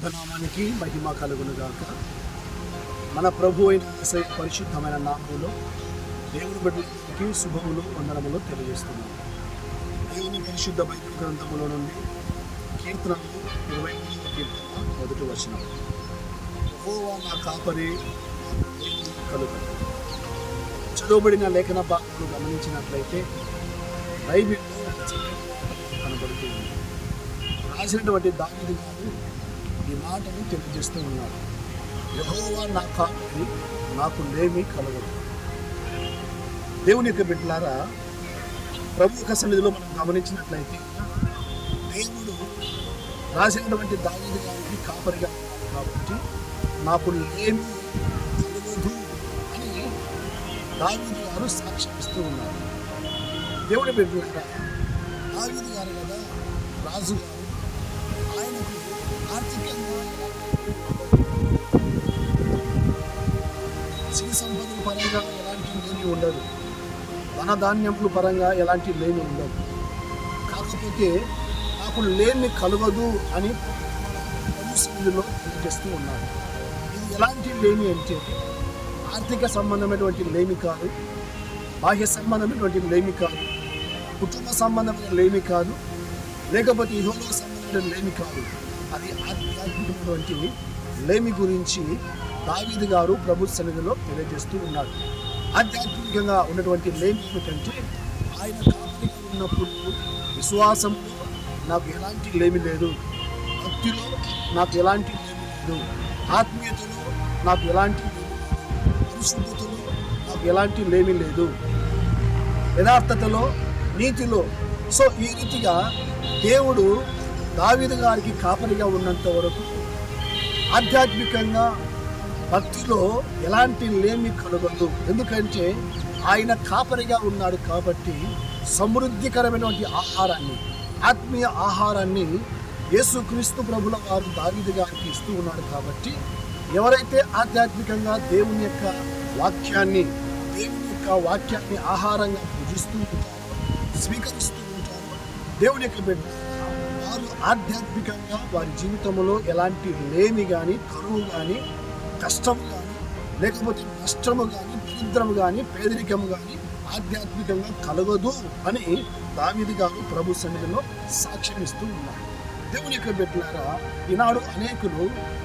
నామానికి మహిమ కలుగును గాక. మన ప్రభు అయిన యేసయ్య పరిశుద్ధమైన నామములో దేవుని బిడ్డలకి శుభములు వందనములు తెలియజేస్తున్నాము. దేవుని పరిశుద్ధ బైబిల్ గ్రంథములో నుండి కీర్తనలు 23వ కీర్తన మొదటి వచనం. యెహోవా నా కాపరి కలుగు. చదవబడిన లేఖన భాగాలు గమనించినట్లయితే బైబిల్లో కనబడుతుంది. రాసినటువంటి దావీదు గారు ఈ మాటను తెలియజేస్తూ ఉన్నారు. యెహోవా నా కాపరి, నాకు లేమి కలగదు. దేవుని యొక్క బిడ్డలారా, ప్రభు యొక్క సన్నిధిలో మనం గమనించినట్లయితే దేవుడు రాసినటువంటి దావీదు గారికి కాపరిగా కాబట్టి నాకు లేమి కలగదు అని దావీదు గారు సాక్ష్యమిస్తూ ఉన్నారు. దేవుని బిడ్డలారా, దావీదు గారు కదా రాజు గారు, ఆయనకు ఆర్థికంగా సిరి సంపదల పరంగా ఎలాంటి లేమి ఉండదు, ధనధాన్యముల పరంగా ఎలాంటి లేమి ఉండదు. కాకపోతే నాకు లేమి కలగదు అని సన్నిధిలో తెలియజేస్తూ ఉన్నారు. ఇది ఎలాంటి లేమి అంటే ఆర్థిక సంబంధమైనటువంటి లేమి కాదు, బాహ్య సంబంధమైనటువంటి లేమి కాదు, కుటుంబ సంబంధమైన లేమి కాదు, లేకపోతే ఇహోలోక సంబంధమైన లేమి కాదు. అది ఆధ్యాత్మికమైనటువంటి లేమి గురించి దావీదు గారు ప్రభు సన్నిధిలో తెలియజేస్తూ ఉన్నారు. ఆధ్యాత్మికంగా ఉన్నటువంటి లేమి ఏమిటంటే ఆయన కాపరిగా ఉన్నప్పుడు విశ్వాసంలో నాకు ఎలాంటి లేమి లేదు, భక్తిలో నాకు ఎలాంటి లేమి లేదు, ఆత్మీయతలో నాకు ఎలాంటి లేమి లేదు, పరిశుద్ధతలో నాకు ఎలాంటి లేమి లేదు, యథార్థతలో, నీతిలో. సో ఈ రీతిగా దేవుడు దావీదు గారికి కాపరిగా ఉన్నంత వరకు ఆధ్యాత్మికంగా భక్తిలో ఎలాంటి లేమి కలగదు. ఎందుకంటే ఆయన కాపరిగా ఉన్నాడు కాబట్టి సమృద్ధికరమైనటువంటి ఆహారాన్ని, ఆత్మీయ ఆహారాన్ని యేసుక్రీస్తు ప్రభుల వారు దావీదు గారికి ఇస్తూ ఉన్నాడు. కాబట్టి ఎవరైతే ఆధ్యాత్మికంగా దేవుని యొక్క వాక్యాన్ని ఆహారంగా పూజిస్తూ ఉంటారో, స్వీకరిస్తూ ఉంటారో, దేవుని యొక్క బిడ్డ వారు ఆధ్యాత్మికంగా వారి జీవితంలో ఎలాంటి లేమి కానీ, కరువు కానీ, కష్టము కానీ, లేకపోతే నష్టము కానీ, దరిద్రము కానీ, పేదరికము కానీ ఆధ్యాత్మికంగా కలగదు అని దావీదు గారు ప్రభు సన్నిధిలో సాక్ష్యం ఇస్తూ ఉన్నారు. దేవుని యొక్క బిడ్డలారా, ఈనాడు అనేకులు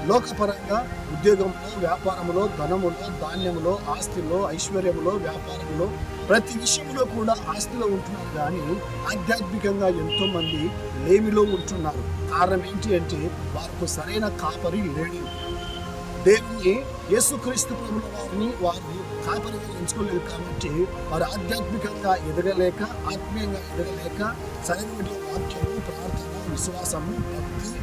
లోకపరంగా ఉద్యోగంలో, వ్యాపారంలో, ధనములో, ధాన్యములో, ఆస్తిలో, ఐశ్వర్యములో, వ్యాపారంలో, ప్రతి విషయంలో కూడా ఆస్తిలో ఉంటున్నారు. కానీ ఆధ్యాత్మికంగా ఎంతో మంది లేమిలో ఉంటున్నారు. కారణం ఏంటి అంటే వారికి సరైన కాపరి లేడు. దేవుని యేసుక్రీస్తు ప్రభుల వారిని వారు కాపరిగా ఎంచుకోలేదు. కాబట్టి వారు ఆధ్యాత్మికంగా ఎదగలేక, ఆత్మీయంగా ఎదగలేక, సరైనటువంటి వాక్యము, ప్రార్థన, విశ్వాసము, భక్తి,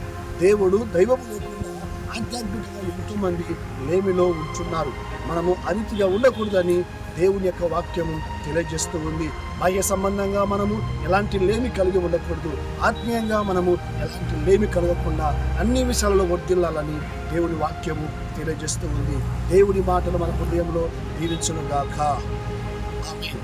దేవుడు, దైవము లేకుండా ఆధ్యాత్మికంగా ఎంతో మంది లేమిలో ఉంటున్నారు. మనము అరీతిగా ఉండకూడదని దేవుని యొక్క వాక్యము తెలియజేస్తూ ఉంది. బాహ్య సంబంధంగా మనము ఎలాంటి లేమి కలిగి ఉండకూడదు, ఆత్మీయంగా మనము ఎలాంటి లేమి కలగకుండా అన్ని విషయాలలో వర్ధిల్లాలని దేవుని వాక్యము తెలియజేస్తూ ఉంది. దేవుని మాటలు మన హృదయంలో దీవించును గాక. ఆమేన్.